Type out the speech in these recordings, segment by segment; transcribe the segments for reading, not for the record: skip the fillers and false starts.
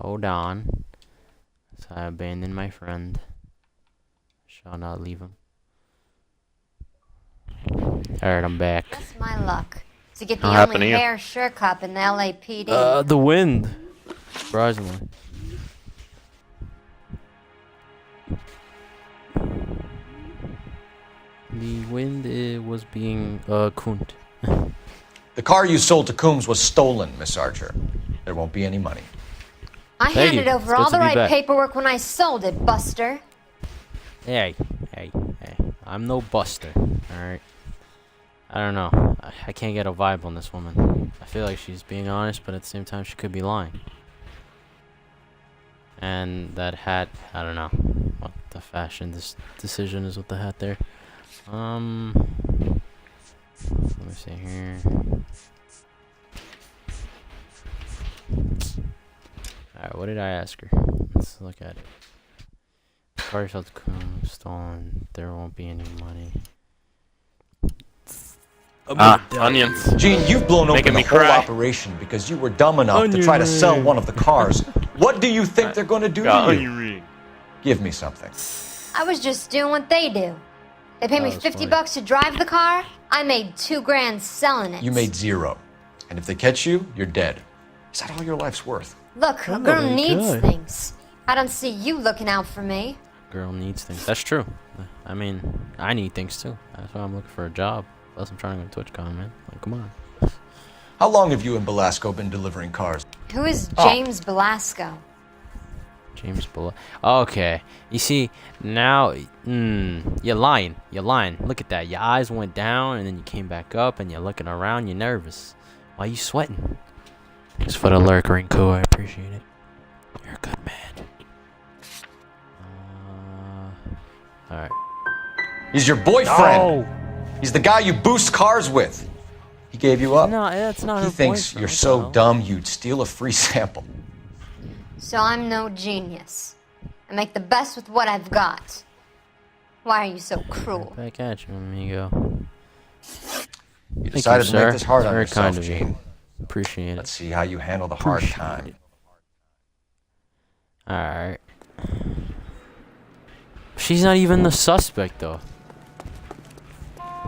Hold on. So I abandoned my friend. Shall not leave him. Alright, I'm back. That's my luck. To get the only hair sure cup in the LAPD. The wind. Surprisingly. The wind was being cooned. The car you sold to Coombs was stolen, Miss Archer. There won't be any money. I handed over all the right paperwork when I sold it, Buster. Hey. I'm no Buster, alright? I don't know. I can't get a vibe on this woman. I feel like she's being honest, but at the same time she could be lying. And that hat, I don't know what the fashion decision is with the hat there. Let me see here. Alright, what did I ask her? Let's look at it. Car felt stolen. There won't be any money. Onions. Gene, you've blown open the whole operation because you were dumb enough to try to sell one of the cars. What do you think they're going to do to you? Give me something. I was just doing what they do. They paid me $50 to drive the car. I made $2 grand selling it. You made $0. And if they catch you, you're dead. Is that all your life's worth? Look, a girl needs things. I don't see you looking out for me. Girl needs things. That's true. I mean, I need things too. That's why I'm looking for a job. Plus, I'm trying to go to TwitchCon, man. Like, come on. How long have you and Belasco been delivering cars? Who is James Belasco? James Belasco. Okay. You see, now, you're lying. You're lying. Look at that. Your eyes went down, and then you came back up, and you're looking around. You're nervous. Why are you sweating? Thanks for the lurk, Rinko. I appreciate it. You're a good man. Alright. He's your boyfriend. No. He's the guy you boost cars with. He gave you up. No, that's not He thinks you're so dumb you'd steal a free sample. So I'm no genius. I make the best with what I've got. Why are you so cruel? Back at you, amigo. You decided to make this hard on Very yourself, kind of Gene. you. Appreciate it. Let's see how you handle the hard time. Alright. She's not even the suspect, though.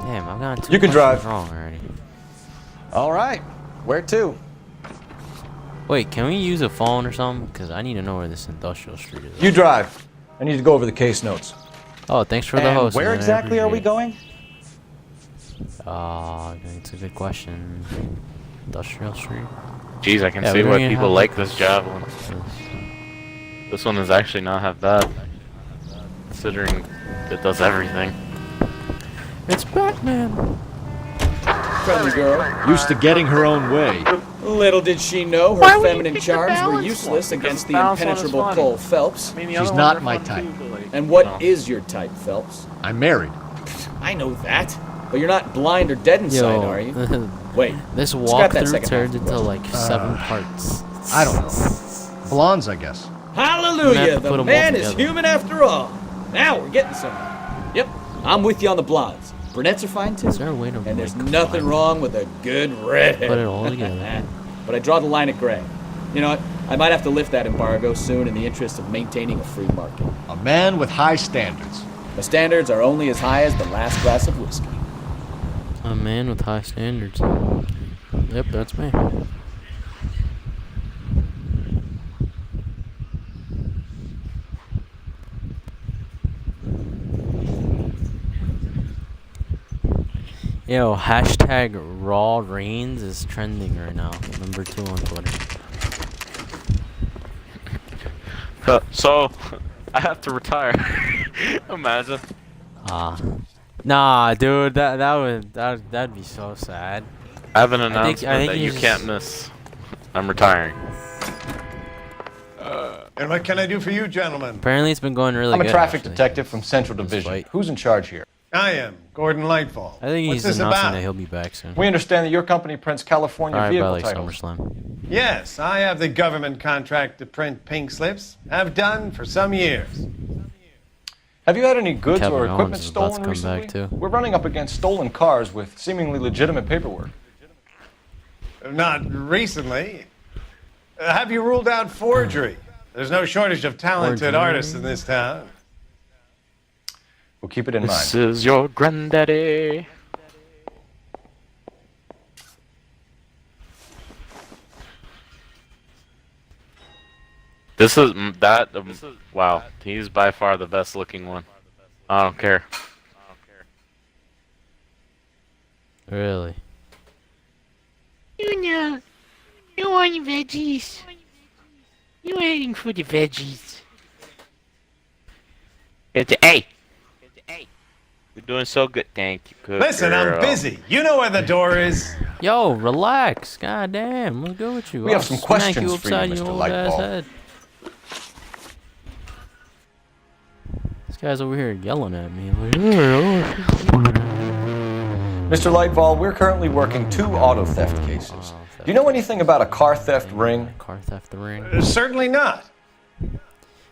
Damn, I've gotten two questions wrong already. All right. Where to? Wait, can we use a phone or something? Because I need to know where this industrial street is. You drive. I need to go over the case notes. Oh, thanks for the host. Where exactly are we going? It's a good question. Industrial street? Jeez, I can see why people like this javelin. This one is actually not half bad, considering it does everything. It's Batman! Friendly girl, used to getting her own way. Little did she know her feminine charms were useless against the impenetrable Cole Phelps. She's not my type. And what is your type, Phelps? I'm married. I know that. But you're not blind or dead inside, are you? Wait. This walkthrough turned into like 7 parts. I don't know. Blondes, I guess. Hallelujah! The man is human after all. Now we're getting somewhere. Yep, I'm with you on the blondes. Brunettes are fine too. Is there a way to and there's nothing wrong with a good redhead. Put it all together. But I draw the line at gray. You know what? I might have to lift that embargo soon in the interest of maintaining a free market. A man with high standards. The standards are only as high as the last glass of whiskey. A man with high standards. Yep, that's me. Yo, hashtag Raw Reigns is trending right now. Number 2 on Twitter. So, I have to retire. Imagine. Nah, dude, that'd be so sad. I have an announcement that you can't miss. I'm retiring. And what can I do for you, gentlemen? Apparently, it's been going really good. I'm a traffic detective from Central Division. Who's in charge here? I am Gordon Lightfall. I think he's announcing that he'll be back soon. We understand that your company prints California vehicle like titles. SummerSlam. Yes, I have the government contract to print pink slips. Have done for some years. Have you had any goods Kevin or Owens equipment is about to stolen come recently? back, too. We're running up against stolen cars with seemingly legitimate paperwork. Not recently. Have you ruled out forgery? There's no shortage of talented artists in this town. We'll keep it in mind. This is your granddaddy. This is that. Wow, he's by far the best looking one. I don't care. Really? You want your veggies. You're waiting for the veggies. Hey! You're doing so good. Thank you. Good Listen, girl. I'm busy. You know where the door is. Yo, relax. God damn, what's good with you? We have I'll some smack questions for you, upside Mr. your old ass Lightball. head. This guy's over here yelling at me. Like, Mr. Lightball, we're currently working 2 auto theft cases. Do you know anything about a car theft ring? car theft ring. Certainly not.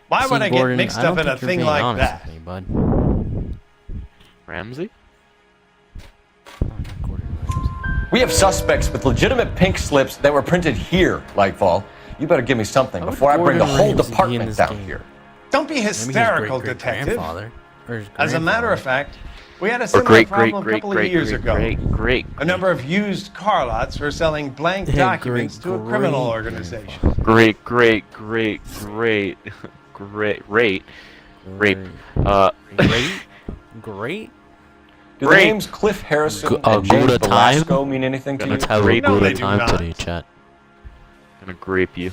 Why See, would I Gordon, get mixed I up don't in a think you're thing being like honest that? with me, bud. Ramsey? Oh, not Gordon Ramsay. We have suspects with legitimate pink slips that were printed here, Lightball. You better give me something How would before I bring the Gordon whole Ramsay be in department this down game? here. Don't be Maybe his hysterical, detective. great-great-grandfather. Or his As a matter of grandfather. fact, we had a Or similar problem a couple of years ago. great. A number of used car lots were selling blank Yeah, documents to a criminal organization. Great. Rape. Great. Great. Do the Great. names Cliff Harrison Gu- and James Gouda time? Velasco mean anything to Gonna you? Let's have a Great. No, good they do time not. today, chat. I'm gonna grape you.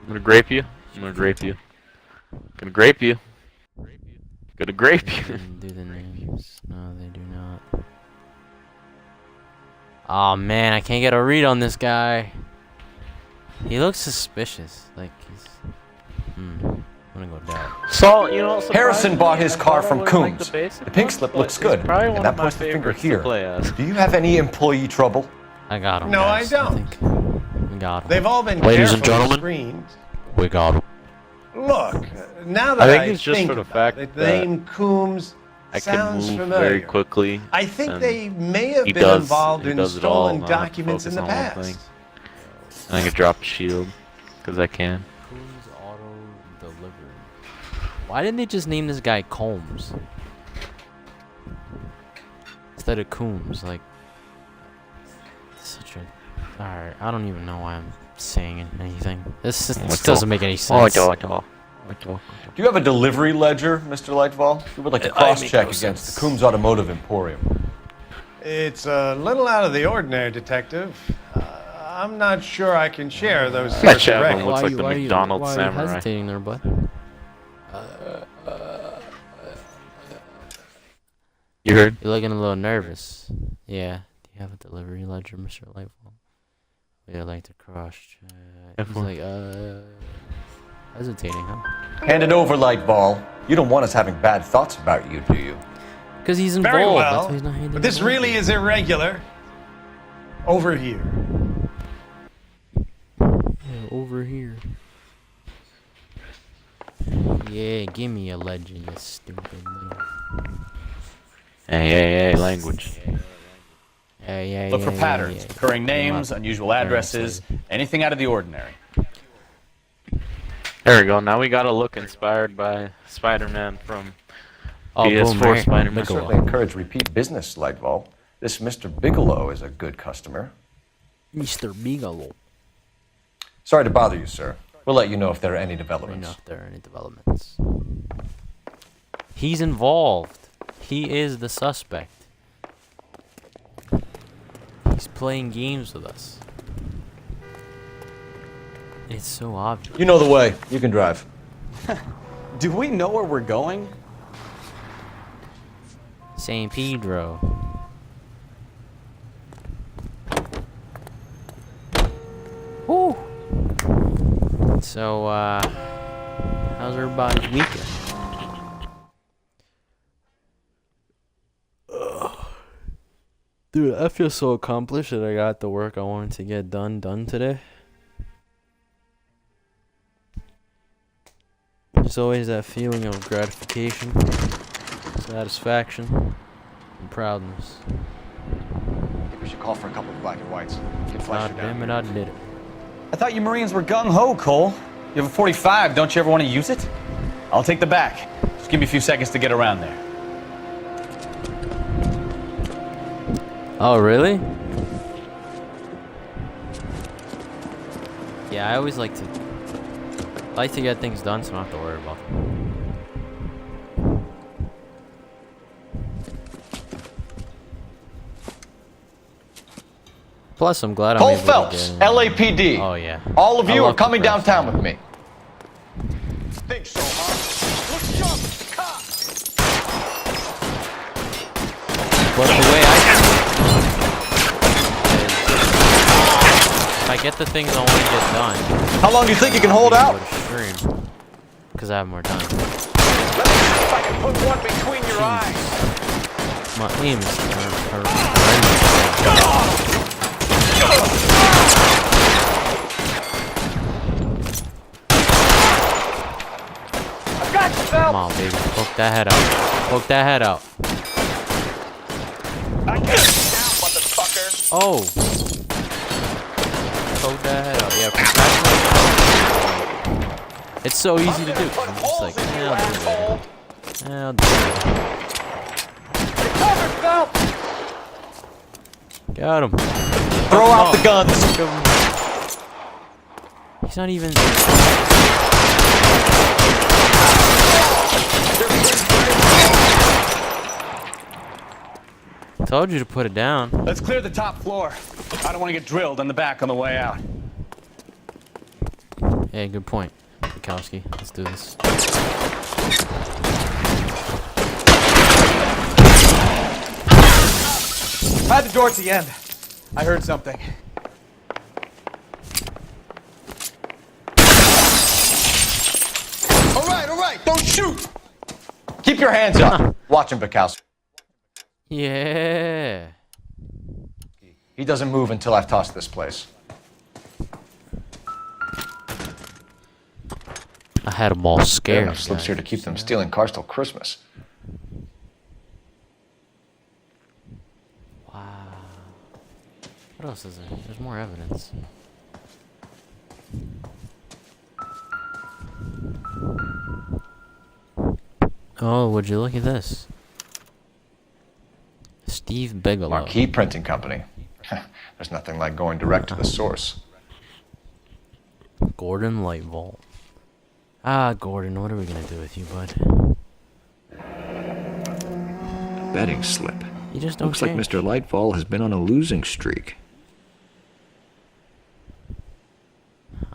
I'm gonna grape you. Gonna grape you. Gonna grape you. Do the names? No, they do not. Oh man, I can't get a read on this guy. He looks suspicious. Like he's. I'm gonna go down. So, you know, Harrison bought his car from Like Coombs. the basic The pink ones, slip but looks it's good, probably and one that of my points the finger favorites to here. play as. Do you have any employee trouble? I got him. No, guys. I don't. think we got him. They've all been Ladies and carefully gentlemen. screened. We got him. Look, now that I think it's just for the about fact it, the that name Coombs I can sounds move familiar. very quickly. I think and they may have he been does- involved he in does it all, stolen and I don't have to documents in the focus on one past. thing. And I can drop a shield because I can. Combs Auto Delivery. Why didn't they just name this guy Combs instead of Coombs? Like, such a. Alright, I don't even know why I'm saying anything. This doesn't make any sense. Do you have a delivery ledger, Mr. Lightfall? We would like to cross-check against the Coombs Automotive Emporium. It's a little out of the ordinary, Detective. I'm not sure I can share those That sorts of chap records. looks like the McDonald's why are you samurai. hesitating there, bud? You heard? You're looking a little nervous. Yeah. Do you have a delivery ledger, Mr. Lightfall? We'd like to cross-check. He's like, hesitating, huh? Hand it over, Lightball. You don't want us having bad thoughts about you, do you? Because he's involved. Very That's well, why he's not handing but this it over. really is irregular. Over here. Yeah, over here. Yeah, give me a legend, you stupid little. Hey, language. Yeah. Look for patterns, recurring names, unusual addresses, anything out of the ordinary. There we go. Now we got a look inspired by Spider-Man from Oh, PS4 boom, Spider-Man. We certainly encourage repeat business, Lightball. This Mr. Bigelow is a good customer. Mr. Bigelow. Sorry to bother you, sir. We'll let you know if there are any I don't developments. know if there are any developments. He's involved. He is the suspect. He's playing games with us. It's so obvious. You know the way. You can drive. Do we know where we're going? San Pedro. Woo! So, how's everybody's weekend? Dude, I feel so accomplished that I got the work I wanted to get done today. There's always that feeling of gratification, satisfaction, and proudness. I think we should call for a couple of black and whites. Get God flashed damn down. it, I did it. I thought you Marines were gung-ho, Cole. You have a 45. Don't you ever want to use it? I'll take the back. Just give me a few seconds to get around there. Oh, really? Yeah, I always like to get things done so I don't have to worry about them. Plus, I'm glad I'm Cole able Phelps, to get in. LAPD. Oh, yeah. All of I you are love the coming press. downtown with me. Think so, huh? Look sharp, it's the cops. But the way I see it is, if I get the things I want to get done, How long do you think you can hold out? Because I have more time. Let me see if I can put one between your eyes. My aim is horrendous. Come on, baby. Poke that head out. Poke that head out. I got you down, motherfucker. Oh. Poke that head out. Yeah, professional. It's so easy to do. I'm just like, yeah, I'll do it later. Yeah, I'll do it later. Got him. Throw out the guns. He's not even. Told you to put it down. Let's clear the top floor. I don't want to get drilled in the back on the way out. Hey, good point, Bukowski. Let's do this. Hide the door at the end. I heard something. All right, don't shoot. Keep your hands up. Watch him, Bukowski. Yeah. He doesn't move until I've tossed this place. I had them all There are scared. enough slips here to keep them stealing cars till Christmas. Wow. What else is there? There's more evidence. Oh, would you look at this? Steve Bigelow. Marquee Printing Company. There's nothing like going direct to the source. Gordon Light Vault. Ah, Gordon, what are we gonna do with you, bud? Betting slip. You just don't Looks like change. Mr. Lightfall has been on a losing streak.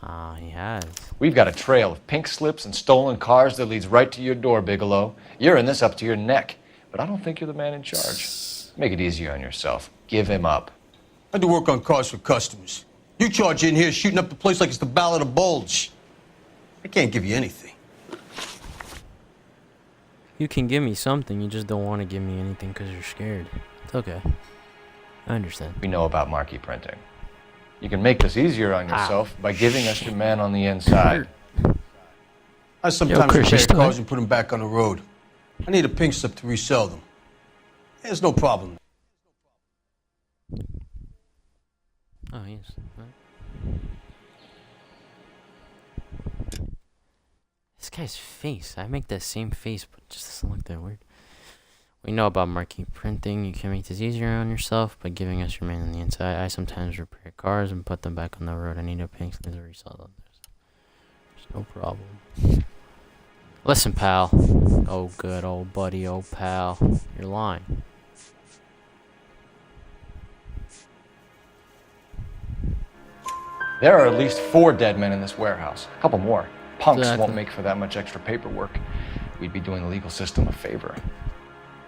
Ah, he has. We've got a trail of pink slips and stolen cars that leads right to your door, Bigelow. You're in this up to your neck, but I don't think you're the man in charge. Make it easier on yourself. Give him up. I do work on cars for customers. You charge in here shooting up the place like it's the Ballad of Bulge. I can't give you anything. You can give me something, you just don't want to give me anything because you're scared. It's okay. I understand. We know about marquee printing. You can make this easier on yourself by giving us your man on the inside. I sometimes Chris, you repair still cars there? and put them back on the road. I need a pink slip to resell them. There's no problem. Oh, yes. This guy's face. I make that same face, but it just doesn't look that weird. We know about marquee printing. You can make this easier on yourself by giving us your man on the inside. I sometimes repair cars and put them back on the road. I need a pink slip to resell them. There's no problem. Listen, pal. Oh, good old buddy, old pal. You're lying. There are at least 4 dead men in this warehouse. A couple more. Punks Exactly. won't make for that much extra paperwork. We'd be doing the legal system a favor.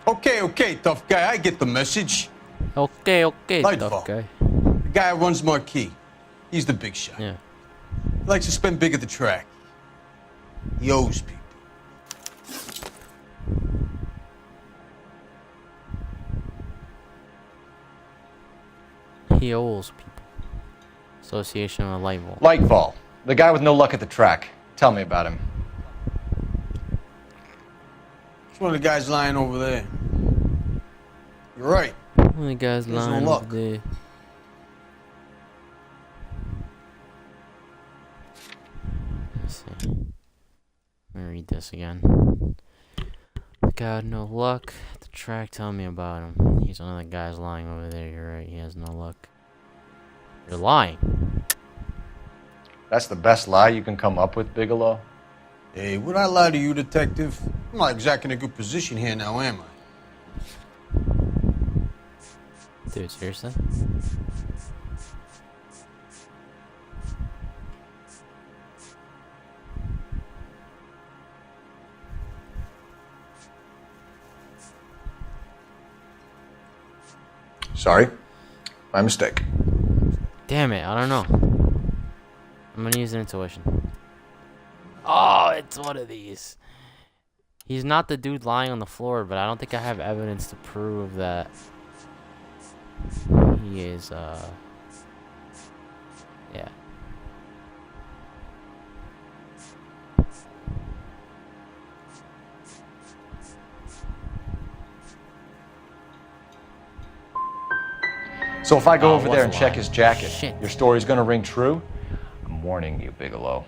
Okay, tough guy. I get the message. Okay, Lightfall. tough guy. The guy who runs Marquee. He's the big shot. Yeah. He likes to spend big at the track. He owes people. He owes people. Association with Lightfall. Lightfall, the guy with no luck at the track. Tell me about him. It's one of the guys lying over there. You're right. One of the guys There's no lying luck. over there. see. Let me read this again. The guy had no luck. The track, tell me about him. He's one of the guys lying over there. You're right. He has no luck. You're lying. That's the best lie you can come up with, Bigelow? Hey, would I lie to you, Detective? I'm not exactly in a good position here now, am I? Dude, seriously? Sorry. My mistake. Damn it, I don't know. I'm gonna use an intuition. Oh, it's one of these. He's not the dude lying on the floor, but I don't think I have evidence to prove that he is, yeah. So if I go Oh, over it was there a and check lie. his jacket, Shit. your story's gonna ring true? I'm warning you, Bigelow.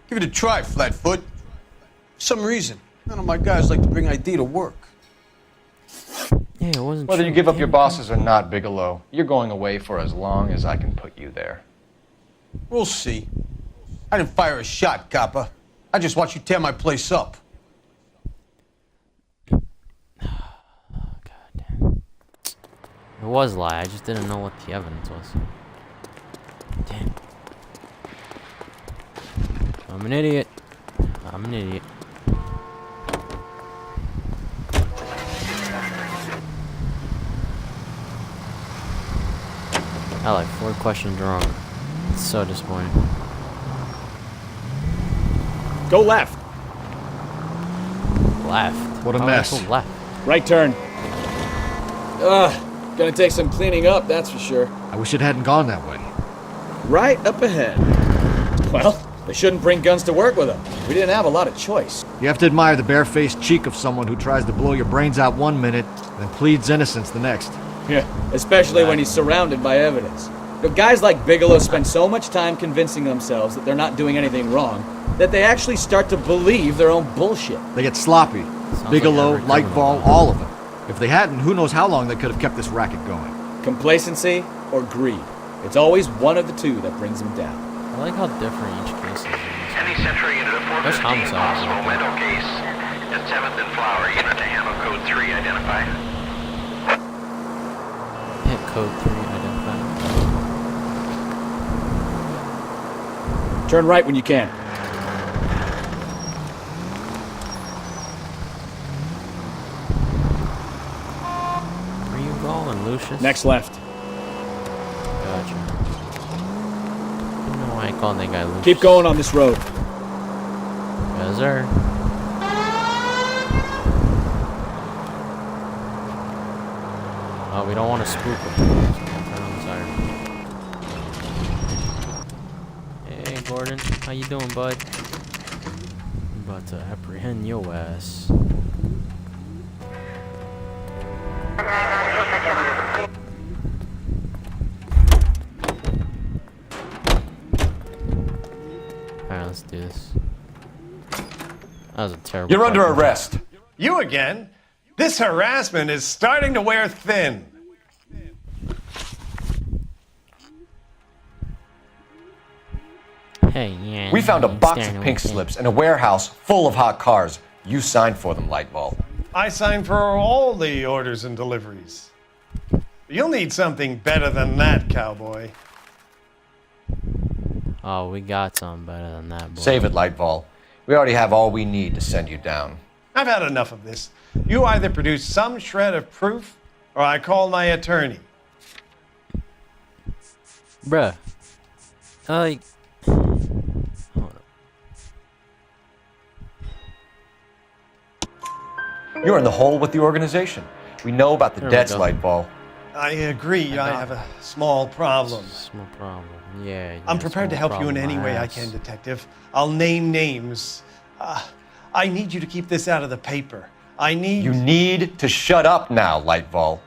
Give it a try, Flatfoot. For some reason, none of my guys like to bring ID to work. Yeah, it wasn't Whether true. you give up Damn your it. bosses or not, Bigelow, you're going away for as long as I can put you there. We'll see. I didn't fire a shot, copper. I just watched you tear my place up. It was a lie, I just didn't know what the evidence was. Damn. I'm an idiot. I'm an idiot. I like 4 questions wrong. It's so disappointing. Go left. Left. What a Why would I mess. go left. Right turn. Gonna take some cleaning up, that's for sure. I wish it hadn't gone that way. Right up ahead. Well, they shouldn't bring guns to work with them. We didn't have a lot of choice. You have to admire the barefaced cheek of someone who tries to blow your brains out one minute, then pleads innocence the next. Yeah, especially when he's surrounded by evidence. You know, guys like Bigelow spend so much time convincing themselves that they're not doing anything wrong that they actually start to believe their own bullshit. They get sloppy. like Bigelow, every criminal. Lightball, all of them. If they hadn't, who knows how long they could have kept this racket going. Complacency or greed. It's always one of the two that brings them down. I like how different each case is. in this. Any Century unit of There's 415 homicides. possible mental case. At 7th and Flower, unit to handle code 3 identified. Hit code 3 identified. Turn right when you can. Where you going, Lucius? Next left. Gotcha. I don't know why I call that guy Lucius. Keep going on this road. Yes, sir. Oh, we don't want to spook him. So we'll turn on the siren. Hey, Gordon. How you doing, bud? I'm about to apprehend your ass. Alright, let's do this. That was a terrible You're under question. arrest. You again? This harassment is starting to wear thin. Hey, yeah. We found a you box staring of at pink me. slips in a warehouse full of hot cars. You signed for them, Lightball. I signed for all the orders and deliveries. You'll need something better than that, cowboy. Oh, we got something better than that, boy. Save it, Lightball. We already have all we need to send you down. I've had enough of this. You either produce some shred of proof, or I call my attorney. Bruh. Like... Hold up. You're in the hole with the organization. We know about the There we debts, go. Lightball. I agree, I have a small problem. Small problem. Yeah. yeah, I'm prepared to small help you in problem, any my way I ass. can, Detective. I'll name names. I need you to keep this out of the paper. I need... You need to shut up now, Lightball.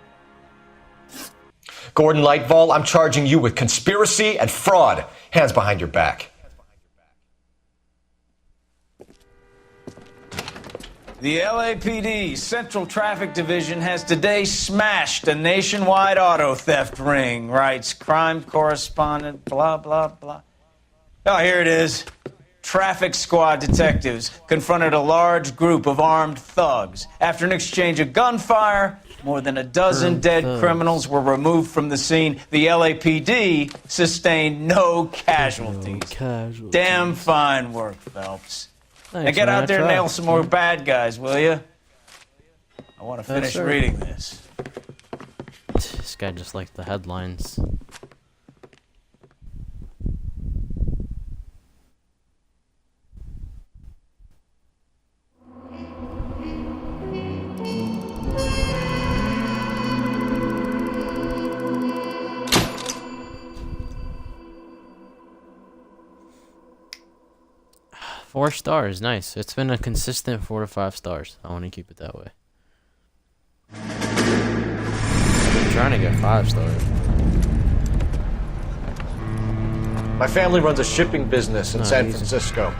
Gordon Lightball, I'm charging you with conspiracy and fraud. Hands behind your back. The LAPD Central Traffic Division has today smashed a nationwide auto theft ring, writes crime correspondent, blah, blah, blah. Oh, here it is. Traffic squad detectives confronted a large group of armed thugs. After an exchange of gunfire, more than a dozen dead criminals were removed from the scene. The LAPD sustained no casualties. Damn fine work, Phelps. Thanks, now get man, out there and I nail tried. some more bad guys, will you? I want to finish sir. reading this. This guy just likes the headlines. Four stars, nice. It's been a consistent 4 to 5 stars. I want to keep it that way. I'm trying to get 5 stars. My family runs a shipping business in San Francisco.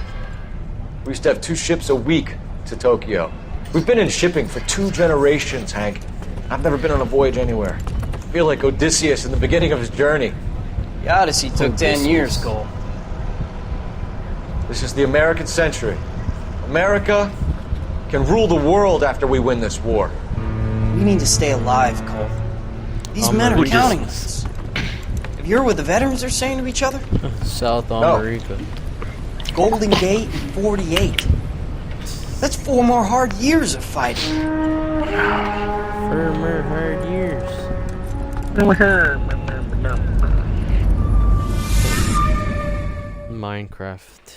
We used to have 2 ships a week to Tokyo. We've been in shipping for 2 generations, Hank. I've never been on a voyage anywhere. I feel like Odysseus in the beginning of his journey. The Odyssey took 10 years, Cole. This is the American century. America can rule the world after we win this war. We need to stay alive, Cole. These men are counting us. Have you heard what the veterans are saying to each other? South America. Golden Gate in 48. That's 4 more hard years of fighting. 4 more hard years. Minecraft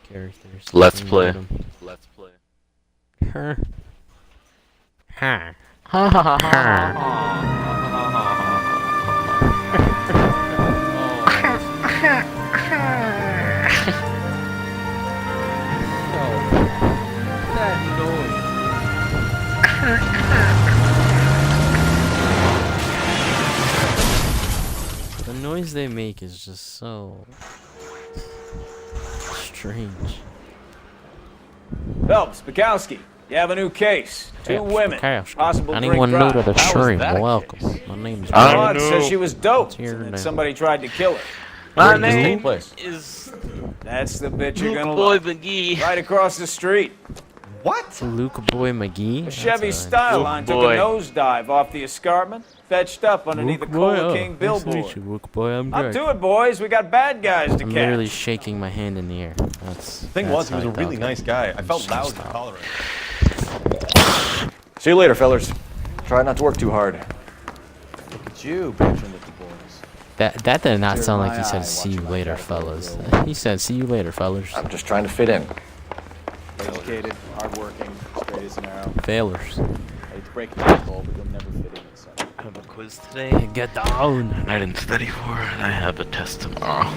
characters. Let's play. Let's play. Huh. Huh. Ha ha ha The noise they make is just so strange. Phelps, Bukowski, you have a new case. 2 women. Possible Anyone drink new to the drive. stream? Welcome. My name's Rod says she was doped It's here and that today. somebody tried to kill her. My Where did this name take place? is That's the bitch you're Luke gonna Boy love. McGee. Right across the street. What? Luke Boy McGee. A That's Chevy a- Styline took a boy. nosedive off the escarpment, fetched up underneath Luke the Boy, Cola oh, King nice to meet billboard. you, Luke Boy. I'm Up Greg. to it, boys. We got bad guys to I'm catch. literally shaking my hand in the air. That's The thing was, he was a really nice guy. I felt loud in Stop. Colorado. See you later, fellas. Try not to work too hard. Look at you, bantering with the boys. That did not sound like my he said eye "see you watching my later, dad fellas." grow. He said "see you later, fellas." I'm just trying to fit in. Educated, hardworking, straight as an arrow. Failures. I hate to break it to you, Cole, but you'll never fit in, son. I have a quiz today. Get down. I didn't study for it. I have a test tomorrow.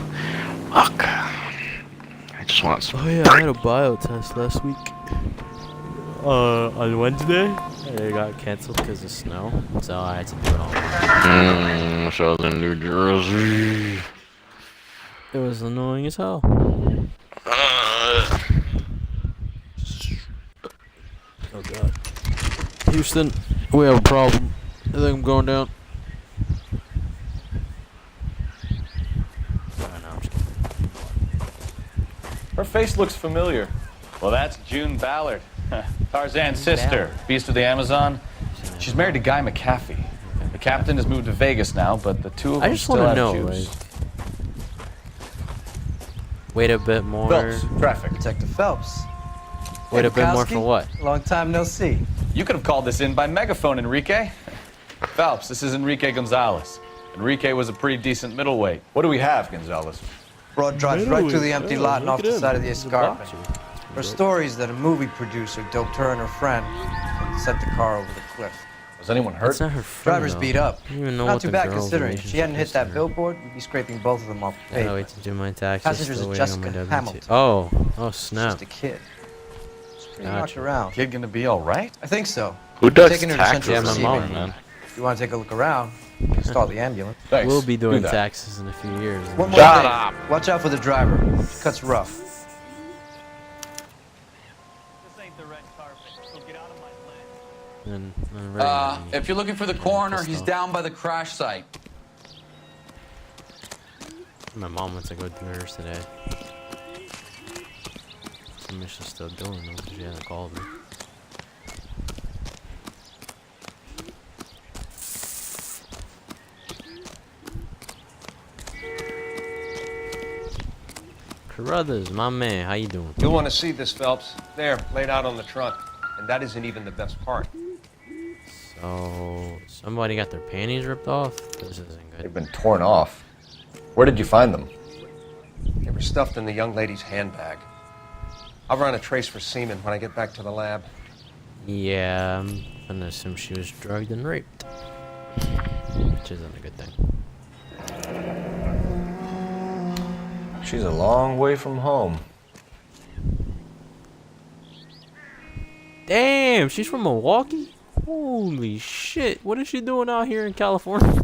Fuck. I just want some. Oh yeah, I had a bio test last week. On Wednesday. It got canceled because of snow, so I had to do it all. Southern New Jersey. It was annoying as hell. Oh god. Houston, we have a problem. I think I'm going down. Oh, no, I'm just kidding. Her face looks familiar. Well, that's June Ballard. Tarzan's sister, Beast of the Amazon. She's married to Guy McAfee. The captain has moved to Vegas now, but the 2 of them I just still want to have know, juice. like, wait a bit more. Phelps, traffic. Detective Phelps. Wait Hey, a bit more Bukowski. for what? Long time no see. You could have called this in by megaphone, Enrique. Phelps, this is Enrique Gonzalez. Enrique was a pretty decent middleweight. What do we have, Gonzalez? Broad drives right through the empty lot and off the side of the He's a escarpment. boxer. Her story is that a movie producer doped her and her friend and sent the car over the cliff. Was anyone hurt? That's not her friend. Driver's though. beat up. I don't even know Not what too the bad girl's considering. If she hadn't hit that relationship is. billboard, you'd be scraping both of them off the I gotta pavement. wait to do my taxes. Passengers Still is waiting on my Jessica W2. Hamilton. Oh She's snap. just a kid. She's pretty knocked Gotcha. around. Kid gonna be all right? I think so. Who does Taking her to taxes? Central Yeah, my Receiving. mom, man. If you want to take a look around, you can start the ambulance. Thanks. We'll be Do doing that. taxes in a few years. One more Shut thing. up. Watch out for the driver. She cuts rough. This ain't the red carpet, so get out And if you're looking for the coroner, he's down by the crash site. My mom went to go do hers today. I'm she's still doing them. She hasn't called me. Carruthers, my man, how you doing? You'll want to see this, Phelps. There, laid out on the trunk. And that isn't even the best part. So, somebody got their panties ripped off? This isn't good. They've been torn off. Where did you find them? They were stuffed in the young lady's handbag. I'll run a trace for semen when I get back to the lab. Yeah, I'm gonna assume she was drugged and raped. Which isn't a good thing. She's a long way from home. Damn, she's from Milwaukee? Holy shit, what is she doing out here in California?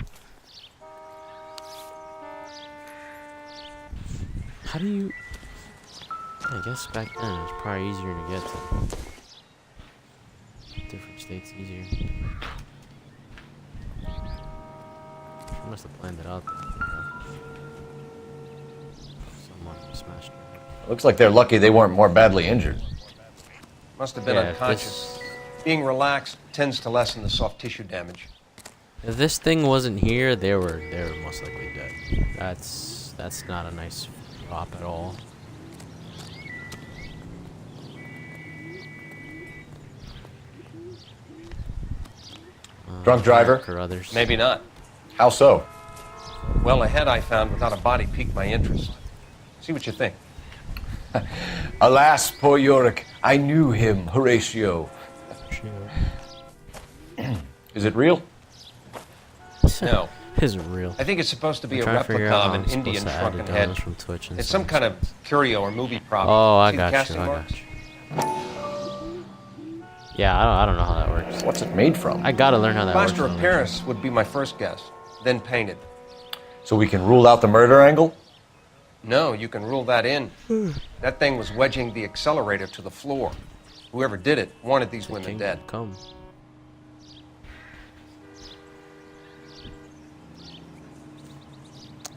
How do you... I guess back then it was probably easier to get to. Different states easier. She must have planned it out there. Someone smashed her. Looks like they're lucky they weren't more badly injured. Must have been unconscious. Being relaxed tends to lessen the soft tissue damage. If this thing wasn't here, they were most likely dead. That's not a nice drop at all. Drunk driver? Carruthers. Maybe not. How so? Well, a head I found without a body piqued my interest. See what you think. Alas, poor Yorick. I knew him, Horatio. Is it real? No. Is it real? I think it's supposed to be a I'm trying to figure out replica of how an I'm Indian supposed to add shrunken the head. dollars from Twitch and It's some stuff. kind of curio or movie prop. Oh, I See the got casting you. I marks? got you. Yeah, I don't know how that works. What's it made from? I gotta learn how that works. Plaster of Paris would be my first guess, then painted. So we can rule out the murder angle? No, you can rule that in. That thing was wedging the accelerator to the floor. Whoever did it wanted these women dead. Come.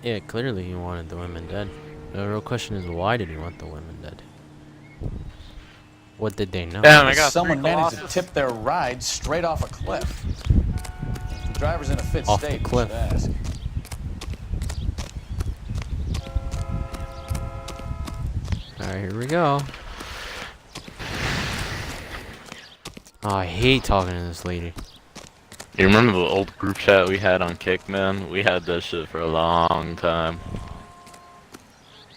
Yeah, clearly he wanted the women dead. The real question is, why did he want the women dead? What did they know? Damn, I got Someone three managed to Colossus. tip their ride straight off a cliff. The driver's in a fit Off the state. cliff. You should ask. Alright, here we go. Oh, I hate talking to this lady. You remember the old group chat we had on Kick, man? We had that shit for a long time.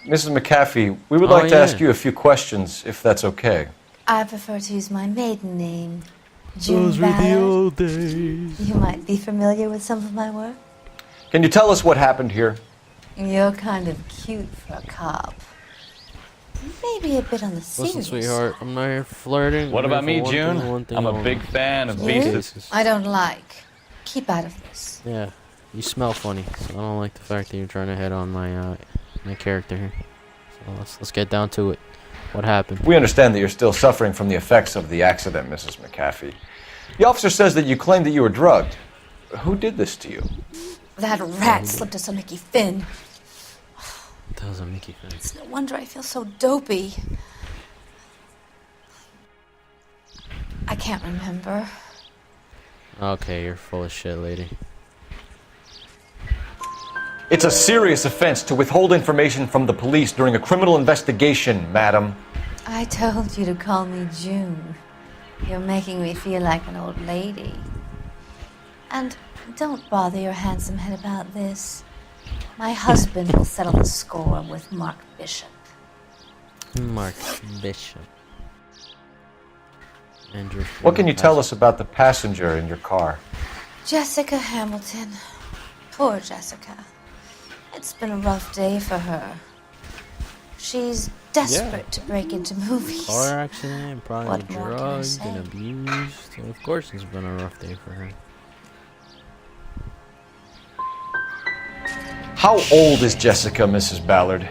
Mrs. McAfee, we would Oh, like to yeah. ask you a few questions, if that's okay. I prefer to use my maiden name, June Those were the Ballard. old days. You might be familiar with some of my work. Can you tell us what happened here? You're kind of cute for a cop. Maybe a bit on the serious. Listen, sweetheart, I'm not here flirting. What I'm about here me, for one June? thing I'm a only. big fan of You? beasts. I don't like. Keep out of this. Yeah, you smell funny, so I don't like the fact that you're trying to hit on my my character here. So let's get down to it. What happened? We understand that you're still suffering from the effects of the accident, Mrs. McAfee. The officer says that you claimed that you were drugged. Who did this to you? That rat slipped us a Mickey Finn. That was a Mickey thing. It's no wonder I feel so dopey. I can't remember. Okay, you're full of shit, lady. It's a serious offense to withhold information from the police during a criminal investigation, madam. I told you to call me June. You're making me feel like an old lady. And don't bother your handsome head about this. My husband will settle the score with Mark Bishop. Mark Bishop. Andrew. What can you tell us about the passenger in your car? Jessica Hamilton. Poor Jessica. It's been a rough day for her. She's desperate to break into movies. Car accident, probably What more can I drugged say? and abused. So of course it's been a rough day for her. How old is Jessica, Mrs. Ballard?